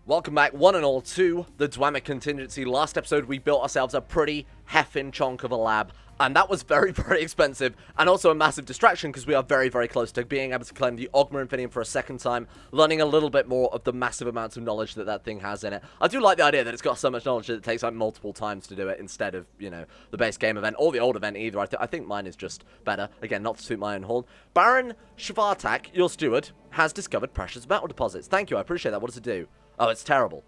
Welcome back, one and all, to the Dwemer Contingency. Last episode, we built ourselves a pretty heffin' chunk of a lab, and that was very, very expensive, and also a massive distraction, because we are very, very close to being able to claim the Ogma Infinium for a second time, learning a little bit more of the massive amounts of knowledge that that thing has in it. I do like the idea that it's got so much knowledge that it takes, like, multiple times to do it, instead of, you know, the base game event, or the old event either. I think mine is just better. Again, not to toot my own horn. Baron Shvartak, your steward, has discovered precious metal deposits. Thank you, I appreciate that. What does it do? Oh, it's terrible.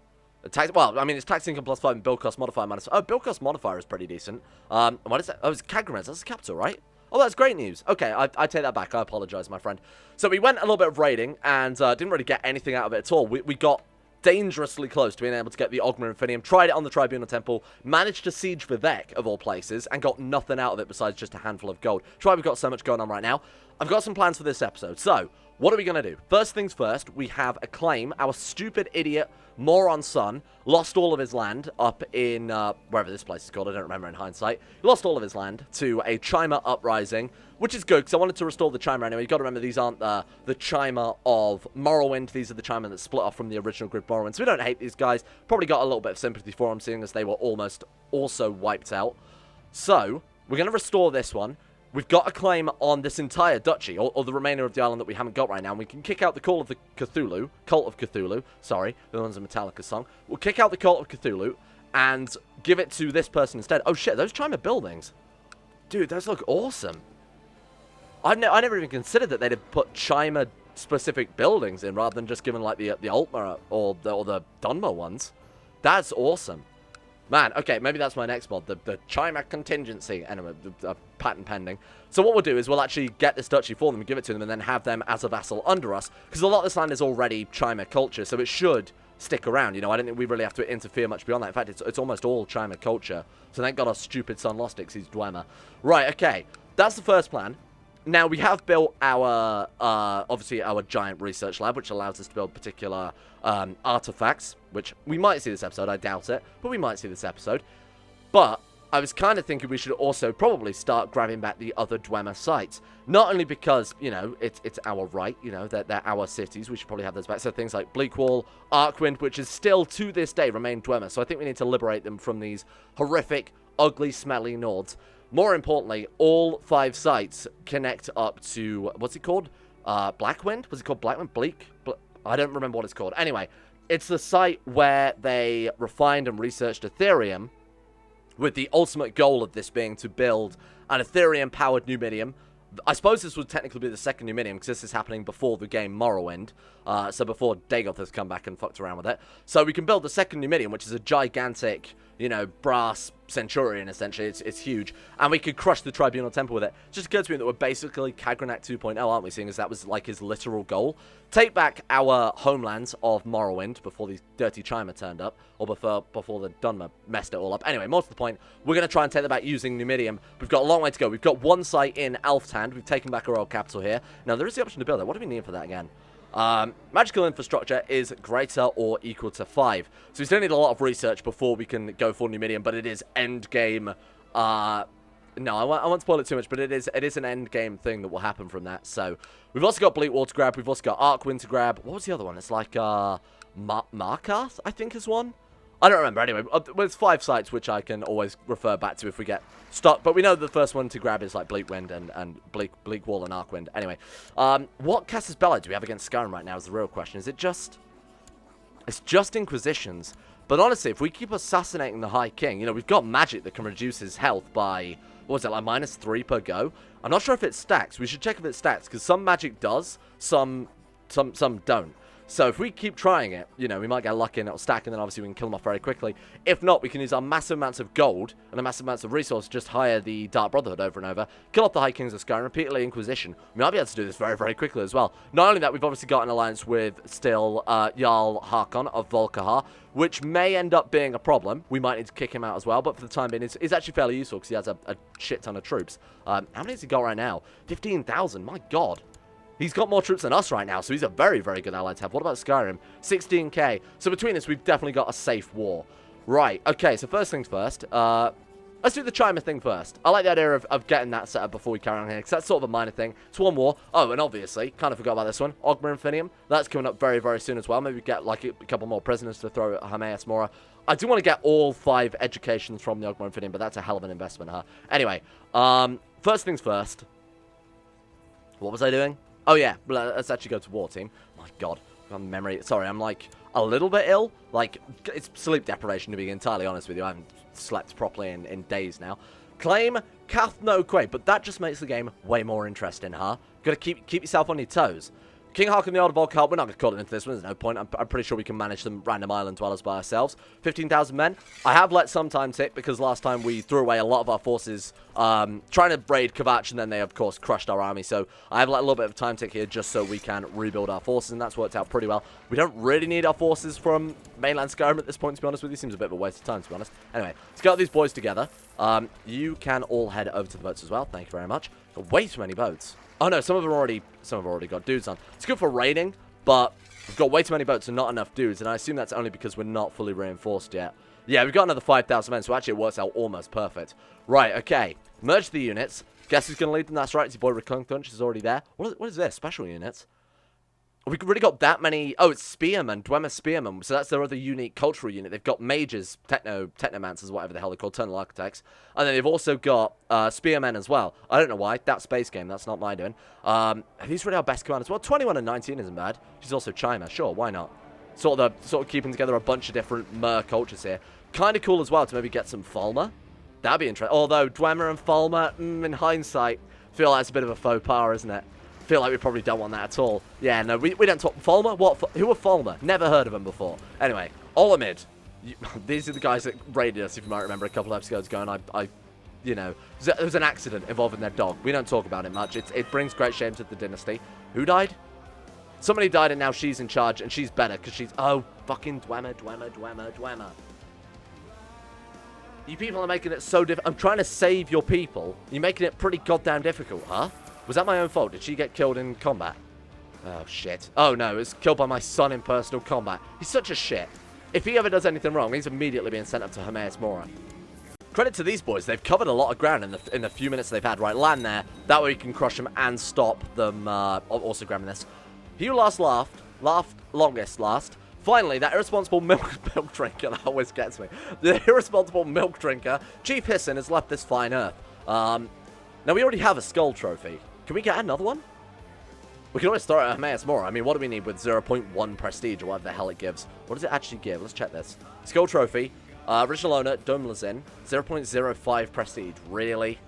Well, I mean, it's tax income plus 5 and build cost modifier minus... Oh, build cost modifier is pretty decent. What is that? Oh, it's Kagrenac. That's the capital, right? Oh, that's great news. Okay, I take that back. I apologize, my friend. So we went a little bit of raiding and didn't really get anything out of it at all. We got dangerously close to being able to get the Ogma Infinium, tried it on the Tribunal Temple, managed to siege Vivek, of all places, and got nothing out of it besides just a handful of gold. That's why we've got so much going on right now. I've got some plans for this episode. So, what are we going to do? First things first, we have a claim. Our stupid idiot moron son lost all of his land up in, wherever this place is called, I don't remember in hindsight. He lost all of his land to a Chimer uprising, which is good, because I wanted to restore the Chimer anyway. You've got to remember, these aren't the Chimer of Morrowind. These are the Chimer that split off from the original group Morrowind. So we don't hate these guys. Probably got a little bit of sympathy for them, seeing as they were almost also wiped out. So, we're going to restore this one. We've got a claim on this entire duchy, or the remainder of the island that we haven't got right now. And we can kick out the Cult of Cthulhu, sorry, the one's a Metallica song. We'll kick out the Cult of Cthulhu and give it to this person instead. Oh shit, those Chimer buildings. Dude, those look awesome. I never even considered that they'd have put Chimer specific buildings in rather than just giving like the Altmer or the Dunmer ones. That's awesome. Man, okay, maybe that's my next mod, the Dwemer Contingency. Anyway, patent pending. So what we'll do is we'll actually get this duchy for them, give it to them, and then have them as a vassal under us. Because a lot of this land is already Chimer culture, so it should stick around. You know, I don't think we really have to interfere much beyond that. In fact, it's almost all Chimer culture. So thank God our stupid son lost it, because he's Dwemer. Right, okay, that's the first plan. Now, we have built our, obviously, our giant research lab, which allows us to build particular artifacts, which we might see this episode. I doubt it, but we might see this episode. But I was kind of thinking we should also probably start grabbing back the other Dwemer sites. Not only because, you know, it's our right, you know, they're our cities. We should probably have those back. So things like Bleakwall, Arkwind, which is still, to this day, remain Dwemer. So I think we need to liberate them from these horrific, ugly, smelly Nords. More importantly, all 5 sites connect up to, what's it called? Blackwind? Was it called Blackwind? I don't remember what it's called. Anyway, it's the site where they refined and researched Ethereum, with the ultimate goal of this being to build an Ethereum-powered Numidium. I suppose this would technically be the second Numidium, because this is happening before the game Morrowind, so before Dagoth has come back and fucked around with it. So we can build the second Numidium, which is a gigantic, you know, brass Centurion, essentially. It's huge. And we could crush the Tribunal Temple with it. It just occurred to me that we're basically Kagrenac 2.0, aren't we? Seeing as that was, like, his literal goal. Take back our homelands of Morrowind before these dirty Chimer turned up. Or before the Dunmer messed it all up. Anyway, more to the point, we're going to try and take that back using Numidium. We've got a long way to go. We've got one site in Alftand. We've taken back our old capital here. Now, there is the option to build it. What do we need for that again? Magical infrastructure is greater or equal to 5. So we still need a lot of research before we can go for Numidium, but it is endgame. No, I won't spoil it too much, but it is an endgame thing that will happen from that. So we've also got Bleakwall to grab. We've also got Arkwind to grab. What was the other one? It's like Markarth, I think, is one. I don't remember. Anyway, there's 5 sites which I can always refer back to if we get stuck. But we know the first one to grab is like Bleakwind and Bleakwall and Arkwind. Anyway, what Casus Belli do we have against Skyrim right now is the real question. Is it just... It's just Inquisitions. But honestly, if we keep assassinating the High King, you know, we've got magic that can reduce his health by... What was it, like -3 per go? I'm not sure if it stacks. We should check if it stacks, because some magic does, some don't. So if we keep trying it, you know, we might get lucky and it'll stack, and then obviously we can kill them off very quickly. If not, we can use our massive amounts of gold and the massive amounts of resources, just hire the Dark Brotherhood over and over, kill off the High Kings of Skyrim, repeatedly Inquisition. We might be able to do this very, very quickly as well. Not only that, we've obviously got an alliance with still Jarl Harkon of Volkihar, which may end up being a problem. We might need to kick him out as well, but for the time being, it's actually fairly useful because he has a shit ton of troops. How many has he got right now? 15,000, my god. He's got more troops than us right now, so he's a very, very good ally to have. What about Skyrim? 16k. So between us, we've definitely got a safe war. Right, okay, so first things first. Let's do the chimer thing first. I like the idea of getting that set up before we carry on here, because that's sort of a minor thing. It's one more. Oh, and obviously, kind of forgot about this one. Ogma Infinium. That's coming up very, very soon as well. Maybe get, like, a couple more prisoners to throw at Hermaeus Mora. I do want to get all 5 educations from the Ogma Infinium, but that's a hell of an investment, huh? Anyway, first things first. What was I doing? Oh, yeah. Let's actually go to war, team. My God. My memory. Sorry, I'm, like, a little bit ill. Like, it's sleep deprivation, to be entirely honest with you. I haven't slept properly in days now. Claim Cath no Quay, but that just makes the game way more interesting, huh? Gotta keep yourself on your toes. King Hark and the Order of Volkart, we're not going to call it into this one, there's no point. I'm pretty sure we can manage some random island dwellers by ourselves. 15,000 men. I have let some time tick because last time we threw away a lot of our forces trying to raid Kvatch, and then they, of course, crushed our army. So I have let a little bit of time tick here just so we can rebuild our forces, and that's worked out pretty well. We don't really need our forces from mainland Skyrim at this point, to be honest with you. Seems a bit of a waste of time, to be honest. Anyway, let's get these boys together. You can all head over to the boats as well. Thank you very much. Got way too many boats. Oh no, some have already got dudes on. It's good for raiding, but we've got way too many boats and not enough dudes, and I assume that's only because we're not fully reinforced yet. Yeah, we've got another 5,000 men, so actually it works out almost perfect. Right, okay. Merge the units. Guess who's going to lead them? That's right, it's your boy Rkungtunch is already there. What is this? Special units? We've really got that many. Oh, it's Spearmen, Dwemer Spearmen. So that's their other unique cultural unit. They've got mages, technomancers, whatever the hell they're called, Eternal Architects. And then they've also got Spearmen as well. I don't know why. That space game, that's not my doing. These really our best commanders. Well, 21 and 19 isn't bad. She's also Chimer. Sure, why not? Sort of keeping together a bunch of different Mer cultures here. Kind of cool as well to maybe get some Falmer. That'd be interesting. Although Dwemer and Falmer, in hindsight, feel like it's a bit of a faux pas, isn't it? Feel like we probably don't want that at all. Yeah, no, we don't talk. Falmer? What? Who are Falmer? Never heard of them before. Anyway, Olamid. These are the guys that raided us, if you might remember, a couple of episodes ago, and you know, there was an accident involving their dog. We don't talk about it much. It brings great shame to the dynasty. Who died? Somebody died, and now she's in charge, and she's better, because she's... Oh, fucking Dwemer. You people are making it so difficult. I'm trying to save your people. You're making it pretty goddamn difficult, huh? Was that my own fault? Did she get killed in combat? Oh, shit. Oh, no. It was killed by my son in personal combat. He's such a shit. If he ever does anything wrong, he's immediately being sent up to Hermaeus Mora. Credit to these boys. They've covered a lot of ground in the few minutes they've had. Right, land there. That way you can crush them and stop them also grabbing this. He who laughed longest last. Finally, that irresponsible milk drinker, that always gets me. The irresponsible milk drinker, Chief Hissin, has left this fine earth. Now, we already have a skull trophy. Can we get another one? We can always throw it at Hermaeus Mora. I mean, what do we need with 0.1 prestige or whatever the hell it gives? What does it actually give? Let's check this. Skull trophy. Original owner, Domlazin. 0.05 prestige. Really?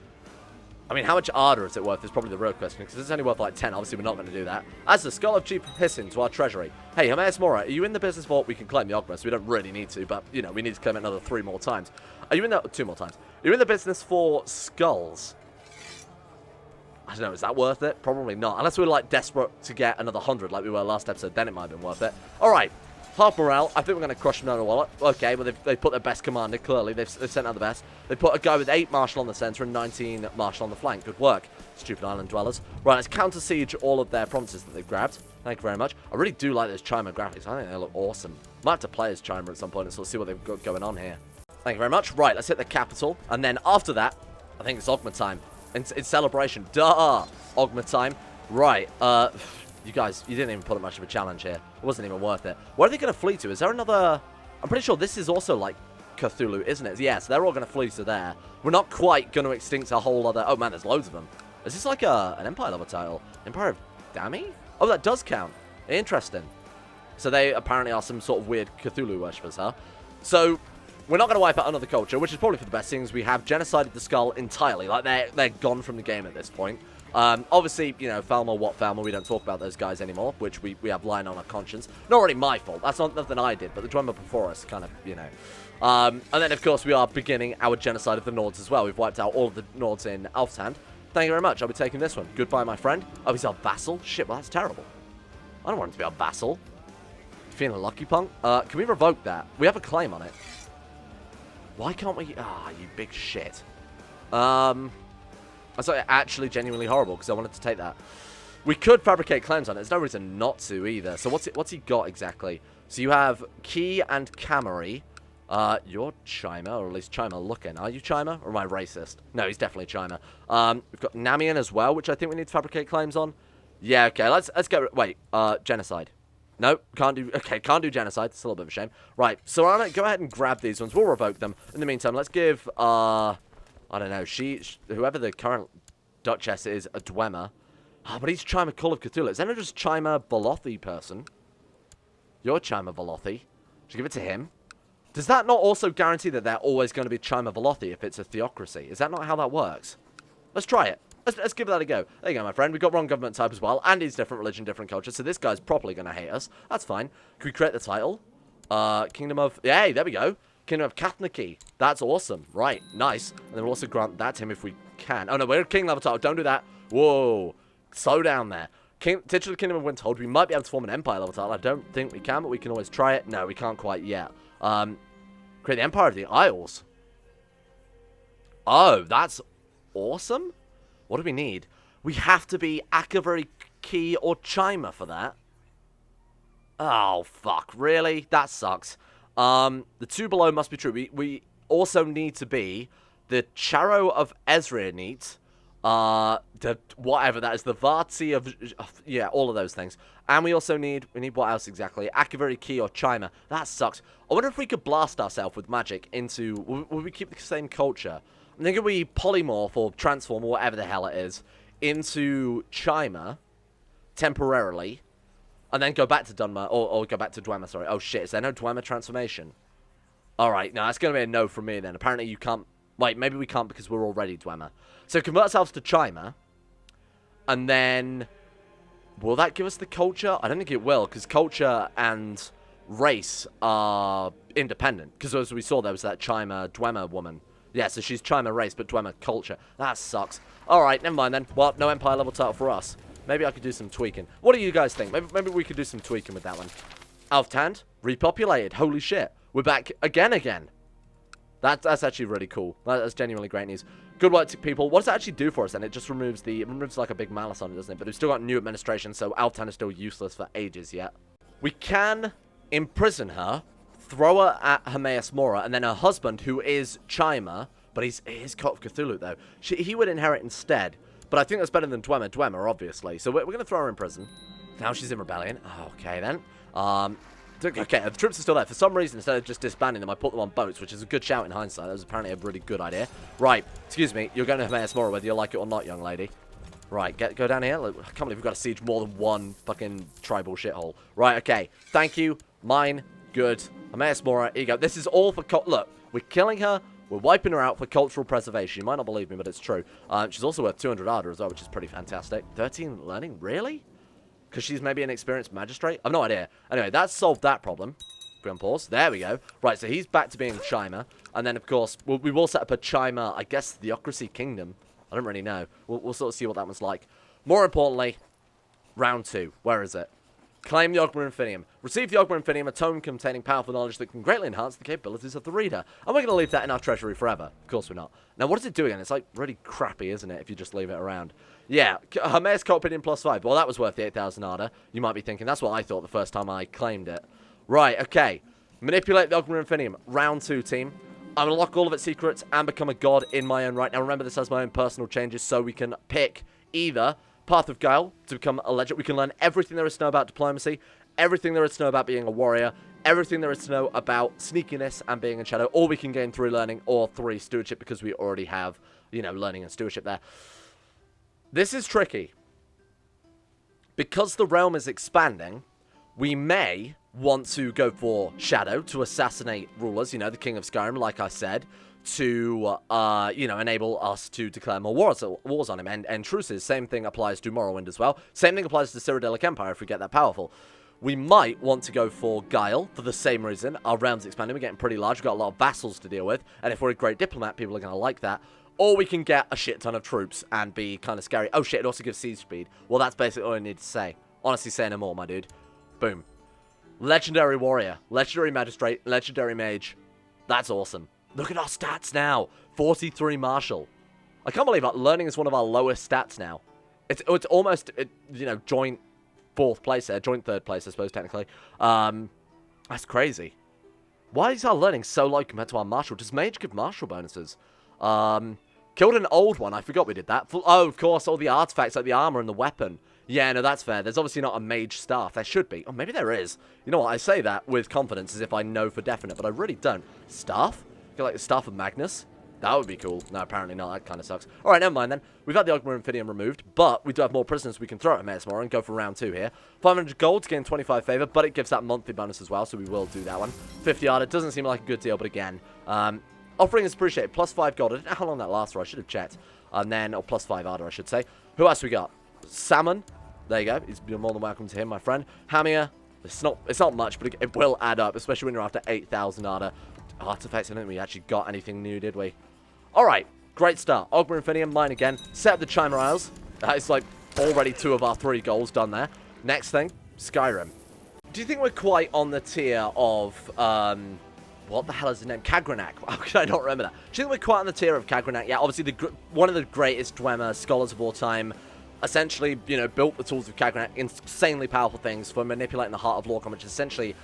I mean, how much Ardor is it worth is probably the real question, because it's only worth like 10. Obviously, we're not going to do that. As the Skull of Chief Hissin to our treasury. Hey, Hermaeus Mora, are you in the business vault? We can claim the Ogma, so we don't really need to, but, you know, we need to claim it another 3 more times. Are you in the... 2 more times. Are you in the business for skulls? I don't know, is that worth it? Probably not. Unless we were, like, desperate to get another 100 like we were last episode, then it might have been worth it. Alright, half morale. I think we're going to crush them down a wallet. Okay, well, they've put their best commander, clearly. They've sent out the best. They put a guy with 8 martial on the center and 19 martial on the flank. Good work, stupid island dwellers. Right, let's counter-siege all of their provinces that they've grabbed. Thank you very much. I really do like those Chimer graphics. I think they look awesome. Might have to play as Chimer at some point and sort of see what they've got going on here. Thank you very much. Right, let's hit the capital. And then after that, I think it's Ogma time. It's celebration. Duh! Ogma time. Right, you guys, you didn't even put up much of a challenge here. It wasn't even worth it. Where are they going to flee to? Is there another... I'm pretty sure this is also like Cthulhu, isn't it? Yeah, so they're all going to flee to there. We're not quite going to extinct a whole other... Oh, man, there's loads of them. Is this like an Empire level title? Empire of Dami? Oh, that does count. Interesting. So they apparently are some sort of weird Cthulhu worshippers, huh? So... We're not going to wipe out another culture, which is probably for the best things. We have genocided the Skull entirely. Like, they're gone from the game at this point. Obviously, you know, Falmer, what Falmer, we don't talk about those guys anymore, which we have lying on our conscience. Not really my fault. That's not nothing I did, but the Dwemer before us kind of, you know. And then, of course, we are beginning our genocide of the Nords as well. We've wiped out all of the Nords in Alftand. Thank you very much. I'll be taking this one. Goodbye, my friend. Oh, he's our vassal? Shit, well, that's terrible. I don't want him to be our vassal. Feeling lucky, punk? Can we revoke that? We have a claim on it. Why can't we... Ah, you big shit. That's actually genuinely horrible, because I wanted to take that. We could fabricate claims on it. There's no reason not to, either. So what's he got, exactly? So you have Key and Camry. You're Chimer, or at least Chimer looking. Are you Chimer, or am I racist? No, he's definitely Chimer. We've got Namian as well, which I think we need to fabricate claims on. Yeah, okay, let's get... Wait, genocide. No, can't do... Okay, can't do genocide. It's a little bit of a shame. Right, Sorana, go ahead and grab these ones. We'll revoke them. In the meantime, let's give, I don't know, whoever the current Duchess is, a Dwemer. But he's Chimer Call of Cthulhu. Is that not just Chimer Velothi person? You're Chimer Velothi. Should give it to him. Does that not also guarantee that they're always going to be Chimer Velothi if it's a theocracy? Is that not how that works? Let's try it. Let's give that a go. There you go, my friend. We've got wrong government type as well. And he's different religion, different culture. So this guy's probably going to hate us. That's fine. Can we create the title? Kingdom of... Yay, there we go. Kingdom of Kagrenac. That's awesome. Right, nice. And then we'll also grant that to him if we can. Oh, no, we're a king level title. Don't do that. Whoa. Slow down there. Titular Kingdom of Winterhold. We might be able to form an empire level title. I don't think we can, but we can always try it. No, we can't quite yet. Create the Empire of the Isles. Oh, that's awesome. What do we need? We have to be Akaveri Key or Chimer for that. Oh, fuck. Really? That sucks. The two below must be true. We also need to be the Charo of Ezreanit. The whatever that is. The Vartzi of... Yeah, all of those things. And we also need... We need what else exactly? Akaveri Key or Chimer. That sucks. I wonder if we could blast ourselves with magic into... Will we keep the same culture? I'm thinking we polymorph or transform or whatever the hell it is into Chimer temporarily, and then go back to Dunmer or go back to Dwemer. Sorry. Oh shit! Is there no Dwemer transformation? All right, no, that's gonna be a no from me then. Apparently you can't. Wait, maybe we can't because we're already Dwemer. So convert ourselves to Chimer, and then will that give us the culture? I don't think it will because culture and race are independent. Because as we saw, there was that Chimer Dwemer woman. Yeah, so she's Chimer race, but Dwemer culture. That sucks. Alright, never mind then. Well, no Empire level title for us. Maybe I could do some tweaking. What do you guys think? Maybe we could do some tweaking with that one. Alftand, repopulated. Holy shit. We're back again. That's actually really cool. That's genuinely great news. Good work, people. What does it actually do for us then? It just removes the... It removes like a big malice on it, doesn't it? But we've still got new administration, so Alftand is still useless for ages yet. We can imprison her, throw her at Hermaeus Mora, and then her husband, who is Chimer, but he is Cult of Cthulhu, though. He would inherit instead, but I think that's better than Dwemer, obviously. So we're going to throw her in prison. Now she's in rebellion. Okay, then. Okay, the troops are still there. For some reason, instead of just disbanding them, I put them on boats, which is a good shout in hindsight. That was apparently a really good idea. Right, excuse me. You're going to Hermaeus Mora, whether you like it or not, young lady. Right, go down here. Look, I can't believe we've got to siege more than one fucking tribal shithole. Right, okay. Thank you. Mine. Good. Hermaeus Mora, here you go. This is all for... Look, we're killing her. We're wiping her out for cultural preservation. You might not believe me, but it's true. She's also worth 200 Ardor as well, which is pretty fantastic. 13 learning? Really? Because she's maybe an experienced magistrate? I've no idea. Anyway, that's solved that problem. Put on pause. There we go. Right, so he's back to being Chimer. And then, of course, we will set up a Chimer, I guess, Theocracy Kingdom. I don't really know. We'll sort of see what that one's like. More importantly, round 2. Where is it? Claim the Ogma Infinium. Receive the Ogma Infinium, a tome containing powerful knowledge that can greatly enhance the capabilities of the reader. And we're going to leave that in our treasury forever. Of course we're not. Now, what does it do again? It's like really crappy, isn't it, if you just leave it around? Yeah, Hermaeus Cult Opinion +5. Well, that was worth the 8,000 Ardor. You might be thinking, that's what I thought the first time I claimed it. Right, okay. Manipulate the Ogma Infinium. Round 2, team. I'm going to lock all of its secrets and become a god in my own right. Now, remember, this has my own personal changes, so we can pick either Path of Guile to become a legend. We can learn everything there is to know about diplomacy, everything there is to know about being a warrior, everything there is to know about sneakiness and being in shadow, or we can gain 3 learning or 3 stewardship because we already have, you know, learning and stewardship there. This is tricky. Because the realm is expanding, we may want to go for shadow to assassinate rulers, you know, the King of Skyrim, like I said, to, you know, enable us to declare more wars on him, and truces. Same thing applies to Morrowind as well. Same thing applies to the Cyrodiilic Empire if we get that powerful. We might want to go for Guile for the same reason. Our realm's expanding, we're getting pretty large, we've got a lot of vassals to deal with, and if we're a great diplomat, people are going to like that. Or we can get a shit ton of troops and be kind of scary. Oh shit, it also gives siege speed. Well, that's basically all I need to say. Honestly, say no more, my dude. Boom. Legendary warrior, legendary magistrate, legendary mage. That's awesome. Look at our stats now. 43 martial. I can't believe that learning is one of our lowest stats now. It's almost, you know, joint 4th place there. Joint 3rd place, I suppose, technically. That's crazy. Why is our learning so low compared to our martial? Does mage give martial bonuses? Killed an old one. I forgot we did that. Oh, of course, all the artifacts like the armor and the weapon. Yeah, no, that's fair. There's obviously not a mage staff. There should be. Or maybe there is. You know what? I say that with confidence as if I know for definite, but I really don't. Staff? Get like the Staff of Magnus? That would be cool. No, apparently not. That kind of sucks. Alright, never mind then. We've had the Augment Infidium removed, but we do have more prisoners we can throw at Mayor's Moor and go for round 2 here. 500 gold to gain 25 favor, but it gives that monthly bonus as well, so we will do that one. 50 art. It doesn't seem like a good deal, but again, offering is appreciated. Plus 5 gold. I don't know how long that lasts for. I should have checked. And then, or plus 5 ardor, I should say. Who else we got? Salmon. There you go. You're more than welcome to him, my friend. Hamir. It's not much, but it will add up, especially when you're after 8,000 ardor. Artifacts, I don't think we actually got anything new, did we? Alright, great start. Ogma Infinium, mine again. Set up the Chimera Isles. It's like already 2 of our 3 goals done there. Next thing, Skyrim. Do you think we're quite on the tier of, what the hell is his name? Kagrenac. How could I not remember that? Do you think we're quite on the tier of Kagrenac? Yeah, obviously one of the greatest Dwemer scholars of all time. Essentially, you know, built the tools of Kagrenac, insanely powerful things for manipulating the heart of Lorcan, which is essentially,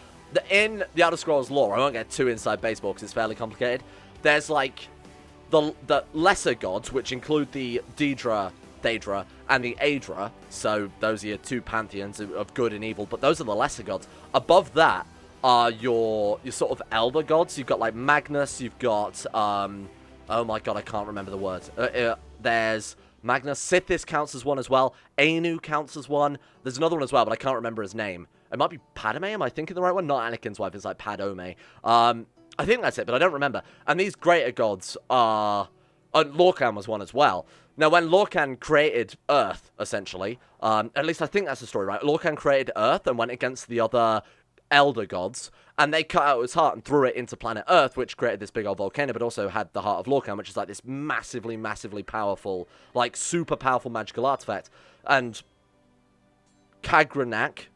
in the Elder Scrolls lore, I won't get too inside baseball because it's fairly complicated. There's like the lesser gods, which include the Daedra, and the Aedra. So those are your 2 pantheons of good and evil, but those are the lesser gods. Above that are your sort of elder gods. You've got like Magnus, you've got, oh my god, I can't remember the words. There's Magnus. Sithis counts as one as well. Anu counts as one. There's another one as well, but I can't remember his name. It might be Padme, am I thinking the right one? Not Anakin's wife, it's like Padome. I think that's it, but I don't remember. And these greater gods are... Lorcan was one as well. Now, when Lorcan created Earth, essentially, at least I think that's the story, right? Lorcan created Earth and went against the other elder gods, and they cut out his heart and threw it into planet Earth, which created this big old volcano, but also had the heart of Lorcan, which is like this massively, massively powerful, like super powerful magical artifact. And Kagrenac,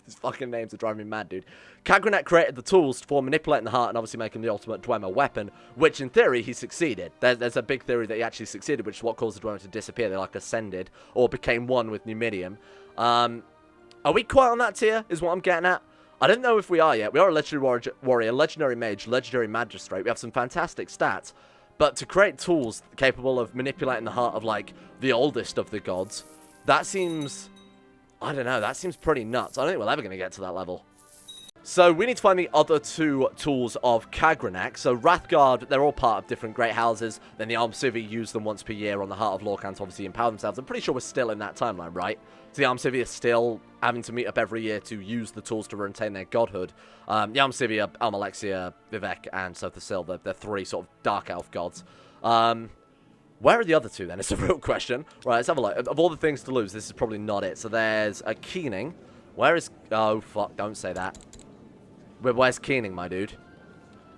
these fucking names are driving me mad, dude. Kagrenac created the tools for manipulating the heart and obviously making the ultimate Dwemer weapon, which in theory he succeeded. There's a big theory that he actually succeeded, which is what caused the Dwemer to disappear. They like ascended or became one with Numidium. Are we quite on that tier, is what I'm getting at? I don't know if we are yet. We are a legendary warrior, legendary mage, legendary magistrate. We have some fantastic stats. But to create tools capable of manipulating the heart of, like, the oldest of the gods, that seems... I don't know, that seems pretty nuts. I don't think we're ever going to get to that level. So we need to find the other 2 tools of Kagrenac. So Wrathguard, they're all part of different great houses. Then the Armcivi use them once per year on the Heart of Lorcan to obviously empower themselves. I'm pretty sure we're still in that timeline, right? So the Armcivi are still having to meet up every year to use the tools to retain their godhood. The Armcivi are Almalexia, Vivek, and Sothasil. They're 3 sort of dark elf gods. Where are the other 2 then? It's a real question. Right, let's have a look. Of all the things to lose, this is probably not it. So there's a Keening. Where is... Oh, fuck, don't say that. Where's Keening, my dude?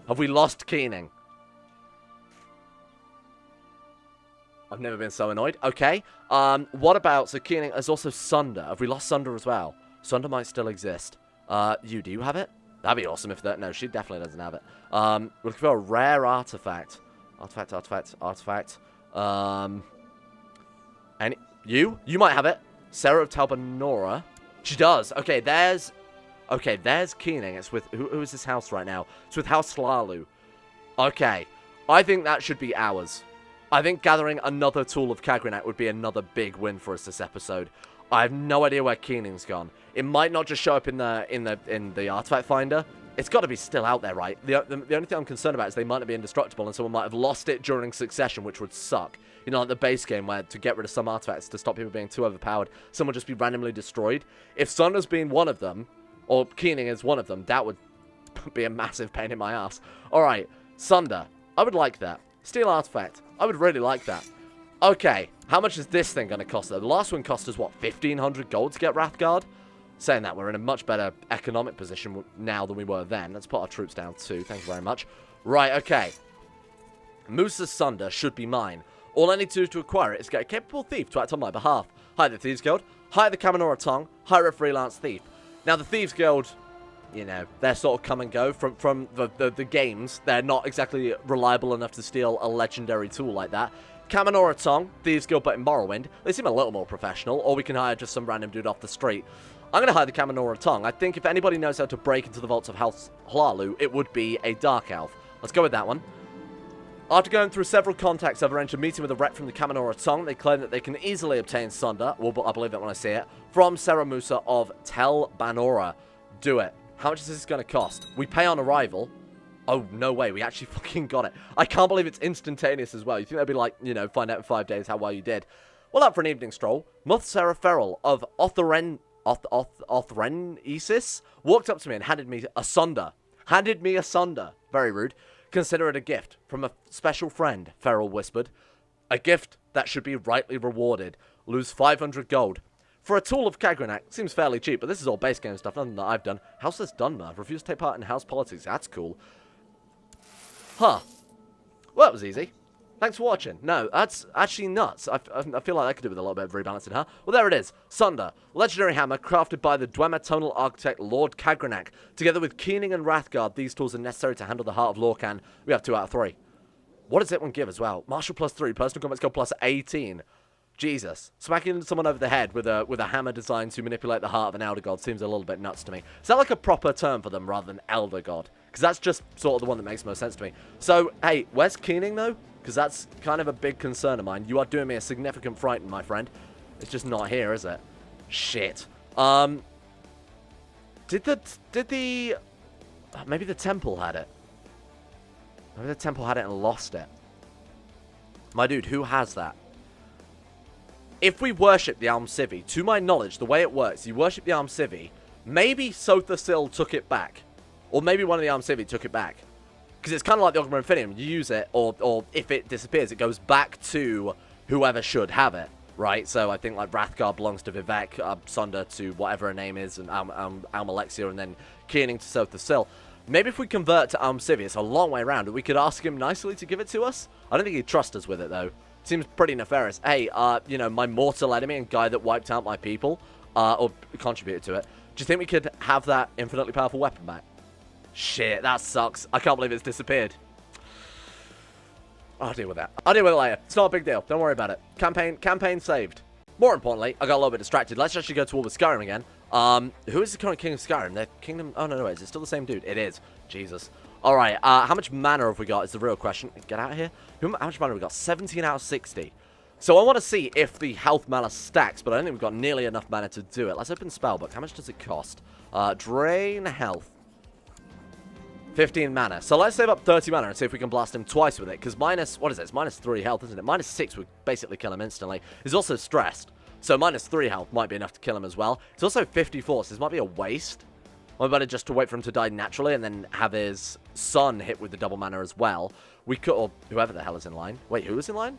Have we lost Keening? I've never been so annoyed. Okay. What about... So Keening... There's also Sunder. Have we lost Sunder as well? Sunder might still exist. Do you have it? That'd be awesome if that... No, she definitely doesn't have it. We're looking for a rare artifact. Artifact. And you might have it. Sarah of Talbanora. She does. Okay, there's Keening. It's with who is this house right now? It's with House Slalu. Okay, I think that should be ours. I think gathering another tool of Kagrenac would be another big win for us this episode. I have no idea where Keening's gone. It might not just show up in the artifact finder. It's got to be still out there, right? The only thing I'm concerned about is they might not be indestructible and someone might have lost it during succession, which would suck. You know, like the base game where to get rid of some artifacts to stop people being too overpowered, some would just be randomly destroyed. If Sunder's been one of them, or Keening is one of them, that would be a massive pain in my ass. Alright, Sunder. I would like that. Steel artifact. I would really like that. Okay, how much is this thing going to cost though? The last one cost us, what, 1,500 gold to get Wrathguard? Saying that, we're in a much better economic position now than we were then. Let's put our troops down too. Thank you very much. Right, okay. Moose's Sunder should be mine. All I need to do to acquire it is get a capable thief to act on my behalf. Hire the Thieves Guild. Hire the Kamenora Tongue. Hire a freelance thief. Now, the Thieves Guild, you know, they're sort of come and go from the games. They're not exactly reliable enough to steal a legendary tool like that. Kamenora Tongue, Thieves Guild, but in Morrowind, they seem a little more professional. Or we can hire just some random dude off the street. I'm going to hire the Kagrenac. I think if anybody knows how to break into the vaults of House Hlalu, it would be a Dark Elf. Let's go with that one. After going through several contacts, I've arranged a meeting with a rep from the Kagrenac. They claim that they can easily obtain Sunder, well, I believe that when I see it, from Seramusa of Tel Banora. Do it. How much is this going to cost? We pay on arrival. Oh, no way. We actually fucking got it. I can't believe it's instantaneous as well. You think they'd be like, you know, find out in 5 days how well you did. Well, out for an evening stroll, Muthsera Feral of Othrenesis walked up to me and handed me a Sunder. Handed me a Sunder. Very rude. Consider it a gift from a special friend, Feral whispered. A gift that should be rightly rewarded. Lose 500 gold. For a tool of Kagrenac, seems fairly cheap, but this is all base game stuff, nothing that I've done. Houseless Dunmer. Refused to take part in house politics. That's cool. Huh. Well, that was easy. Thanks for watching. No, that's actually nuts. I feel like I could do with a little bit of rebalancing, huh? Well, there it is. Sunder. Legendary hammer crafted by the Dwemer tonal architect Lord Kagrenac. Together with Keening and Wrathguard, these tools are necessary to handle the heart of Lorcan. We have 2 out of 3. What does it one give as well? Martial +3. Personal combat skill +18. Jesus. Smacking someone over the head with a hammer designed to manipulate the heart of an Elder God seems a little bit nuts to me. Is that like a proper term for them rather than Elder God? Because that's just sort of the one that makes most sense to me. So, hey, where's Keening, though? Because that's kind of a big concern of mine. You are doing me a significant frighten, my friend. It's just not here, is it? Shit. Did the... Maybe the temple had it. Maybe the temple had it and lost it. My dude, who has that? If we worship the Almcivi, to my knowledge, the way it works, you worship the Almcivi, maybe Sothasil took it back. Or maybe one of the Almcivi took it back. Because it's kind of like the Ogma Infinium. You use it, or if it disappears, it goes back to whoever should have it, right? So I think like Wrathguard belongs to Vivek, Sunder to whatever her name is, and Almalexia, and then Keening to Sothasil. Maybe if we convert to Almcivi, it's a long way around, we could ask him nicely to give it to us. I don't think he'd trust us with it, though. Seems pretty nefarious. Hey, you know, my mortal enemy and guy that wiped out my people, or contributed to it. Do you think we could have that infinitely powerful weapon back? Shit, that sucks. I can't believe it's disappeared. I'll deal with that. I'll deal with it later. It's not a big deal. Don't worry about it. Campaign saved. More importantly, I got a little bit distracted. Let's actually go to war with Skyrim again. Who is the current king of Skyrim? The kingdom... Oh, no, is it still the same dude? It is. Jesus. Alright, how much mana have we got is the real question. Get out of here. How much mana have we got? 17 out of 60. So I want to see if the health mana stacks, but I don't think we've got nearly enough mana to do it. Let's open Spellbook. How much does it cost? Drain health. 15 mana. So let's save up 30 mana and see if we can blast him twice with it. Because minus... What is it? It's minus 3 health, isn't it? Minus 6 would basically kill him instantly. He's also stressed. So minus 3 health might be enough to kill him as well. It's also 54, so this might be a waste. Or better just to wait for him to die naturally and then have his son hit with the double mana as well. We could... Or whoever the hell is in line. Wait, who is in line?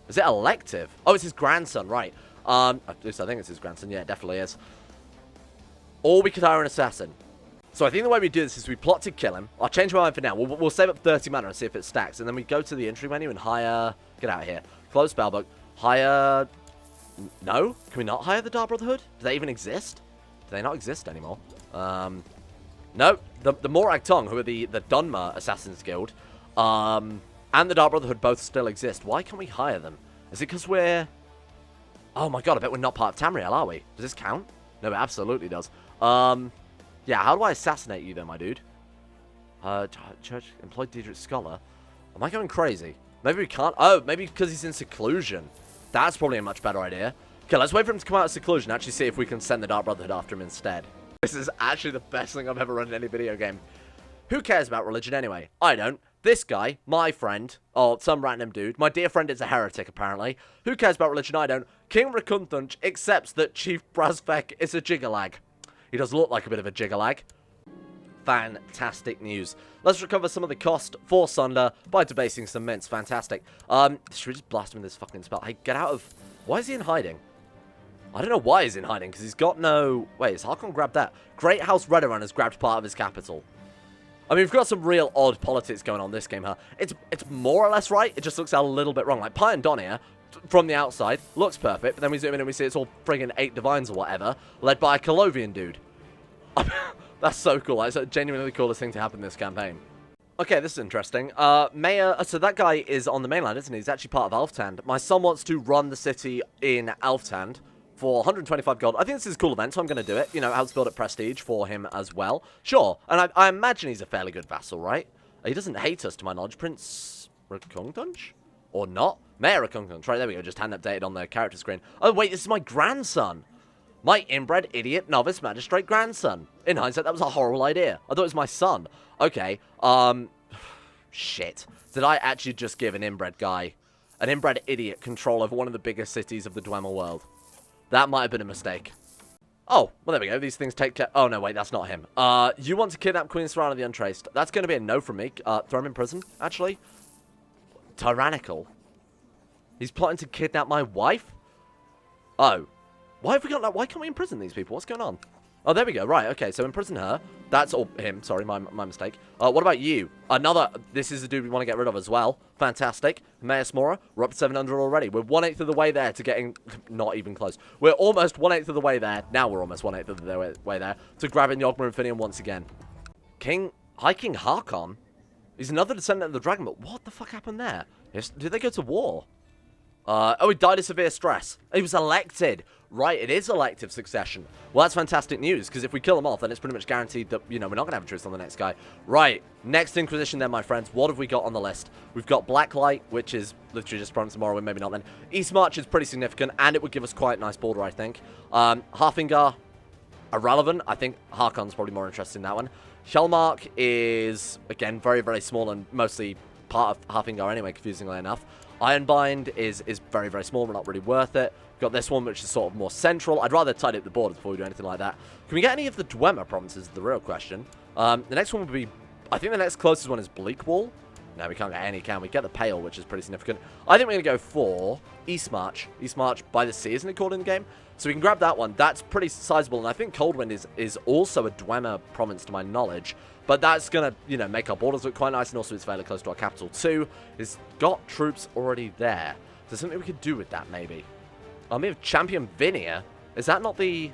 Is it Elective? Oh, it's his grandson, right. At least I think it's his grandson. Yeah, it definitely is. Or we could hire an assassin. So I think the way we do this is we plot to kill him. I'll change my mind for now. We'll save up 30 mana and see if it stacks. And then we go to the entry menu and hire... Get out of here. Close Spellbook. Hire... No? Can we not hire the Dark Brotherhood? Do they even exist? Do they not exist anymore? No. The Morag Tong, who are the Dunmer Assassin's Guild, and the Dark Brotherhood both still exist. Why can't we hire them? Is it because we're... Oh my god, I bet we're not part of Tamriel, are we? Does this count? No, it absolutely does. Yeah, how do I assassinate you, though, my dude? Church employed Diedrich Scholar. Am I going crazy? Maybe we can't. Oh, maybe because he's in seclusion. That's probably a much better idea. Okay, let's wait for him to come out of seclusion and actually see if we can send the Dark Brotherhood after him instead. This is actually the best thing I've ever run in any video game. Who cares about religion anyway? I don't. This guy, my friend, or some random dude, my dear friend is a heretic apparently. Who cares about religion? I don't. King Rkungtunch accepts that Chief Brazvek is a jiggerlag. He does look like a bit of a jiggerlag. Fantastic news. Let's recover some of the cost for Sunder by debasing some mints. Fantastic. Should we just blast him with this fucking spell? Hey, get out of... Why is he in hiding? I don't know why he's in hiding, because he's got no... Wait, has Harkon grabbed that? Great House Redoran has grabbed part of his capital. I mean, we've got some real odd politics going on this game, huh? It's more or less right. It just looks a little bit wrong. Like, Pi and Donia, from the outside, looks perfect, but then we zoom in and we see it's all friggin' 8 Divines or whatever, led by a Colovian dude. That's so cool. That's genuinely the coolest thing to happen in this campaign. Okay, this is interesting. Mayor... So that guy is on the mainland, isn't he? He's actually part of Alftand. My son wants to run the city in Alftand for 125 gold. I think this is a cool event, so I'm going to do it. You know, helps build up prestige for him as well. Sure, and I imagine he's a fairly good vassal, right? He doesn't hate us, to my knowledge. Prince Rkungtunch? Or not? Mayor Rkungtunch. Right, there we go. Just hand updated on the character screen. Oh, wait, this is my grandson. My inbred, idiot, novice, magistrate grandson. In hindsight, that was a horrible idea. I thought it was my son. Okay, shit. Did I actually just give an inbred guy, an inbred idiot, control over one of the biggest cities of the Dwemer world? That might have been a mistake. Oh, well, there we go. These things take care... Oh, no, wait, that's not him. You want to kidnap Queen Serana the Untraced. That's going to be a no from me. Throw him in prison, actually. Tyrannical. He's plotting to kidnap my wife? Oh. Why have we got that? Why can't we imprison these people? What's going on? Oh, there we go. Right, okay, so imprison her. That's all him. Sorry, my mistake. What about you? Another... This is the dude we want to get rid of as well. Fantastic. Mayor Mora, we're up to 700 already. We're 1/8 of the way there to getting... Not even close. We're almost 1/8 of the way there. Now we're almost 1/8 of the way there to grabbing the Ogma Infinium once again. High King Harkon? He's another descendant of the dragon, but what the fuck happened there? Did they go to war? Oh, he died of severe stress. He was elected. Right, it is elective succession. Well, that's fantastic news, because if we kill him off, then it's pretty much guaranteed that, you know, we're not going to have a truce on the next guy. Right, next Inquisition then, my friends. What have we got on the list? We've got Blacklight, which is literally just Province of Morrowind, maybe not then. East March is pretty significant, and it would give us quite a nice border, I think. Harfingar, irrelevant. I think Harkon's probably more interested in that one. Hjalmark is, again, very, very small and mostly part of Harfingar anyway, confusingly enough. Ironbind is very, very small, but not really worth it. Got this one, which is sort of more central. I'd rather tidy up the borders before we do anything like that. Can we get any of the Dwemer provinces is the real question. The next one would be... I think the next closest one is Bleakwall. No, we can't get any, can we? Get the Pale, which is pretty significant. I think we're going to go for East March. East March by the Sea, isn't it called in the game? So we can grab that one. That's pretty sizable, and I think Coldwind is also a Dwemer province to my knowledge. But that's going to, you know, make our borders look quite nice, and also it's fairly close to our capital too. It's got troops already there. So something we could do with that, maybe. We have Champion Vinia. Is that not the...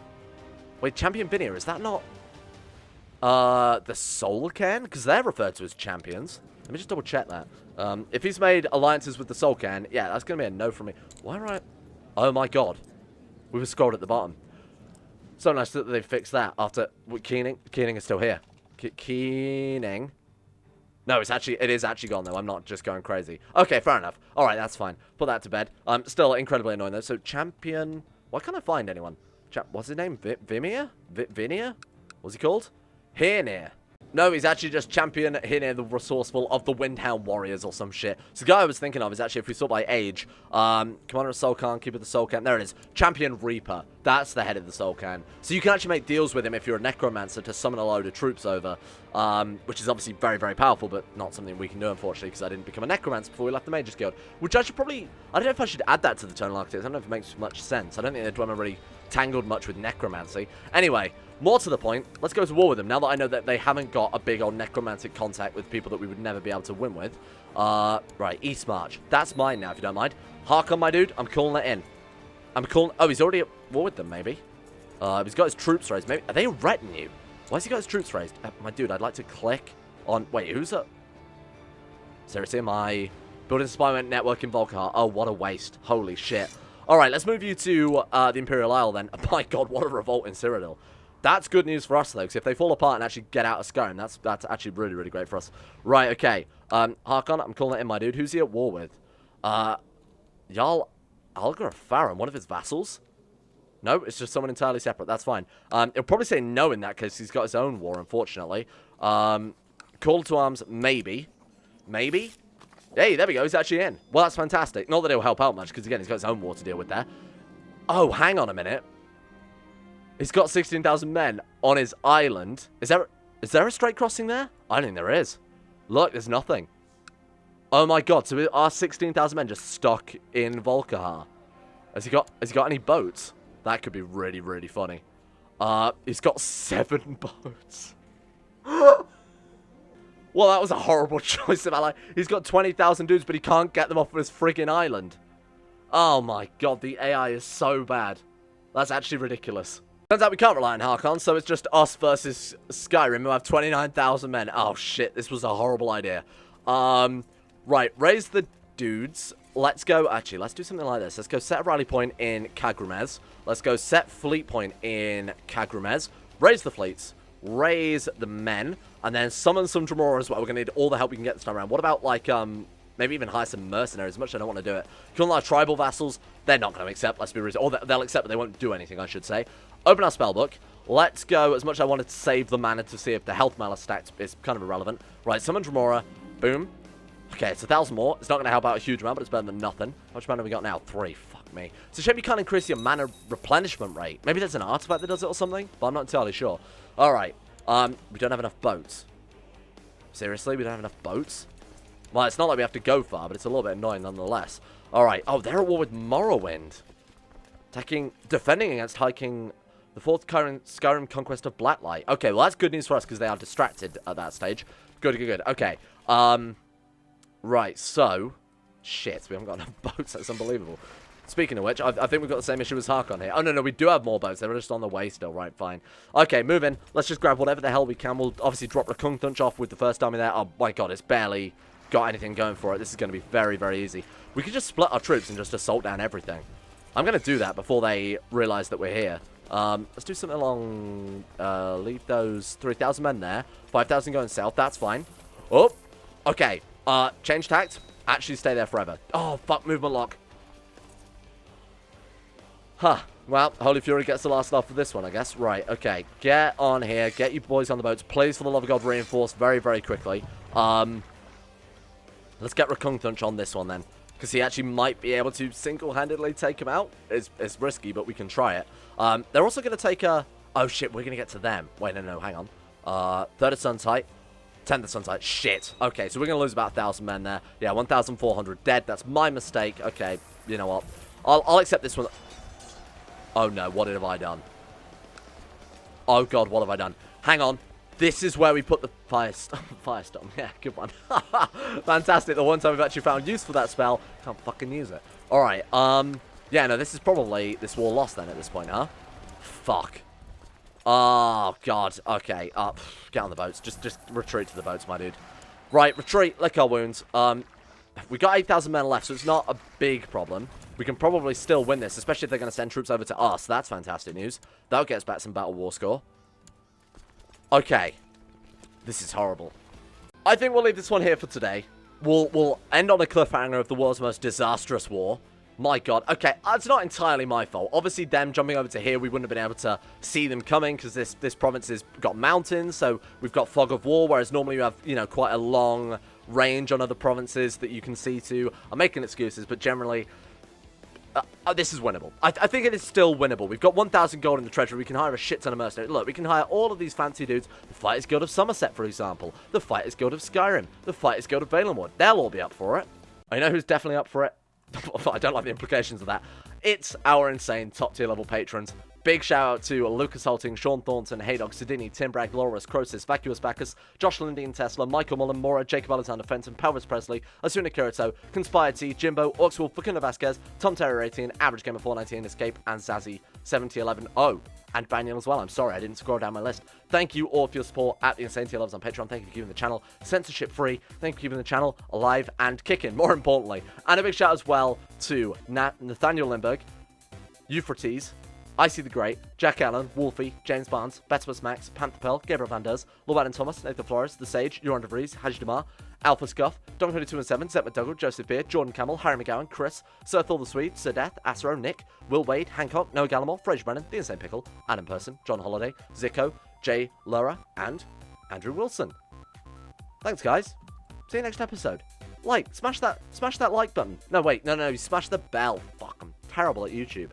Wait, Champion Vinia, is that not... the Soulcan? Because they're referred to as champions. Let me just double check that. If he's made alliances with the Soulcan, yeah, that's going to be a no from me. Why right? Oh my god. We were scrolled at the bottom. So nice that they fixed that after... Keening? Keening is still here. Keening? No, it is actually gone, though. I'm not just going crazy. Okay, fair enough. Alright, that's fine. Put that to bed. Still incredibly annoying, though. So, Champion... Why can't I find anyone? What's his name? Vimir? Vinia? What's he called? Hirnir. No, he's actually just Champion Hirnir, the resourceful of the Windhound Warriors or some shit. So the guy I was thinking of is actually, if we sort by age, Commander of Soulcan, Keeper of the Soulcan, there it is. Champion Reaper. That's the head of the Soulcan. So you can actually make deals with him if you're a Necromancer to summon a load of troops over, which is obviously very, very powerful, but not something we can do, unfortunately, because I didn't become a Necromancer before we left the Mages Guild. Which I should probably... I don't know if I should add that to the Tonal Architects. I don't know if it makes much sense. I don't think the Dwemer really tangled much with Necromancy. Anyway... More to the point, let's go to war with them, now that I know that they haven't got a big old necromantic contact with people that we would never be able to win with. Right, East March. That's mine now, if you don't mind. Harkon, my dude, I'm calling it in. Oh, he's already at war with them, maybe. He's got his troops raised. Maybe. Are they a retinue? Why has he got his troops raised? My dude, I'd like to click on... Wait, who's a... Seriously, am I... Building spy network in Volkar? Oh, what a waste. Holy shit. Alright, let's move you to the Imperial Isle, then. Oh, my god, what a revolt in Cyrodiil. That's good news for us, though, because if they fall apart and actually get out of Skyrim, that's actually really, really great for us. Right, okay. Harkon, I'm calling it in, my dude. Who's he at war with? Jarl Algar of Farron, one of his vassals? No, it's just someone entirely separate. That's fine. It'll probably say no in that case. He's got his own war, unfortunately. Call to arms, maybe. Maybe? Hey, there we go. He's actually in. Well, that's fantastic. Not that it'll help out much, because, again, he's got his own war to deal with there. Oh, hang on a minute. He's got 16,000 men on his island. Is there a straight crossing there? I don't think there is. Look, there's nothing. Oh my god, so are 16,000 men just stuck in Volkihar? Has he got any boats? That could be really, really funny. He's got 7 boats. Well, that was a horrible choice of ally. He's got 20,000 dudes, but he can't get them off of his friggin' island. Oh my god, the AI is so bad. That's actually ridiculous. Turns out we can't rely on Harkon, so it's just us versus Skyrim, who have 29,000 men. Oh shit, this was a horrible idea. Right, raise the dudes. let's go, actually, let's do something like this. Let's go set a rally point in Kagrenac. Let's go set fleet point in Kagrenac. Raise the fleets. Raise the men. And then summon some Dremora as well. We're going to need all the help we can get this time around. What about, like, maybe even hire some mercenaries? As much as I don't want to do it. Killing our tribal vassals, they're not going to accept, let's be real. Or they'll accept, but they won't do anything, I should say. Open our spellbook. Let's go. As much as I wanted to save the mana to see if the health mana stacked is kind of irrelevant. Right, summon Dremora. Boom. Okay, it's 1,000 more. It's not going to help out a huge amount, but it's better than nothing. How much mana have we got now? 3. Fuck me. It's a shame you can't increase your mana replenishment rate. Maybe there's an artifact that does it or something, but I'm not entirely sure. Alright. We don't have enough boats. Seriously? We don't have enough boats? Well, it's not like we have to go far, but it's a little bit annoying nonetheless. Alright. Oh, they're at war with Morrowind. Defending against High King... The 4th Skyrim conquest of Blacklight. Okay, well, that's good news for us because they are distracted at that stage. Good, good, good. Okay. Right, so... Shit, we haven't got enough boats. That's unbelievable. Speaking of which, I think we've got the same issue as Harkon here. Oh, no, we do have more boats. They're just on the way still. Right, fine. Okay, move in. Let's just grab whatever the hell we can. We'll obviously drop Rkungtunch off with the first army there. Oh, my God, it's barely got anything going for it. This is going to be very, very easy. We could just split our troops and just assault down everything. I'm going to do that before they realize that we're here. Let's do something along... leave those 3,000 men there. 5,000 going south. That's fine. Oh, okay. Change tact. Actually stay there forever. Oh, fuck, movement lock. Huh. Well, Holy Fury gets the last laugh for this one, I guess. Right, okay. Get on here. Get you boys on the boats. Please, for the love of God, reinforce very, very quickly. Let's get Rkungtunch on this one, then. Because he actually might be able to single-handedly take him out. It's risky, but we can try it. They're also going to take a... Oh, shit, we're going to get to them. Wait, no, hang on. 3rd of Sunsight. 10th of Sunsight. Shit. Okay, so we're going to lose about 1,000 men there. Yeah, 1,400 dead. That's my mistake. Okay, you know what? I'll accept this one. Oh, no. What have I done? Oh, God, what have I done? Hang on. This is where we put the Firestorm. Yeah, good one. Fantastic. The one time we've actually found use for that spell. Can't fucking use it. Alright, yeah, no, this is probably this war lost then at this point, huh? Fuck. Oh, God. Okay, get on the boats. Just retreat to the boats, my dude. Right, retreat. Lick our wounds. We got 8,000 men left, so it's not a big problem. We can probably still win this, especially if they're going to send troops over to us. That's fantastic news. That'll get us back some battle war score. Okay. This is horrible. I think we'll leave this one here for today. We'll end on a cliffhanger of the world's most disastrous war. My God. Okay, it's not entirely my fault. Obviously, them jumping over to here, we wouldn't have been able to see them coming because this province has got mountains, so we've got fog of war, whereas normally you have, you know, quite a long range on other provinces that you can see to. I'm making excuses, but generally... this is winnable. I think it is still winnable. We've got 1,000 gold in the treasury. We can hire a shit ton of mercenaries. Look, we can hire all of these fancy dudes. The Fighters Guild of Somerset, for example. The Fighters Guild of Skyrim. The Fighters Guild of Valenwood. They'll all be up for it. I know who's definitely up for it. I don't like the implications of that. It's our insane top-tier level patrons. Big shout out to Lucas Holting, Sean Thornton, Haydog, Sidini, Tim Bragg, Loris, Crosis, Vacuous Bacchus, Josh Lindeen Tesla, Michael Mullen, Mora, Jacob Alexander Fenton, Pelvis Presley, Asuna Kirito, Conspired T, Jimbo, Orkswolf, Fakuna Vasquez, Tom Terror 18, Average Gamer 419, Escape, and Zazzy 7011. Oh, and Baniel as well. I'm sorry, I didn't scroll down my list. Thank you all for your support at the Insane Tier Levels on Patreon. Thank you for keeping the channel censorship free. Thank you for keeping the channel alive and kicking, more importantly. And a big shout as well to Nathaniel Lindbergh, Euphrates, Icy the Great, Jack Allen, Wolfie, James Barnes, Betibus Max, Panther Pell, Gabriel Van Ders, Lord Adam Thomas, Nathan Flores, The Sage, Euron De Vries, Haj Demar, Alpha Scuff, Don 2217, Zet McDougall, Joseph Beard, Jordan Camel, Harry McGowan, Chris, Sir Thor the Swede, Sir Death, Asro, Nick, Will Wade, Hancock, Noah Gallimore, Fraser Brennan, The Insane Pickle, Adam Person, John Holiday, Zico, Jay Lura, and Andrew Wilson. Thanks, guys. See you next episode. Smash that like button. No, wait, no, you smash the bell. Fuck, I'm terrible at YouTube.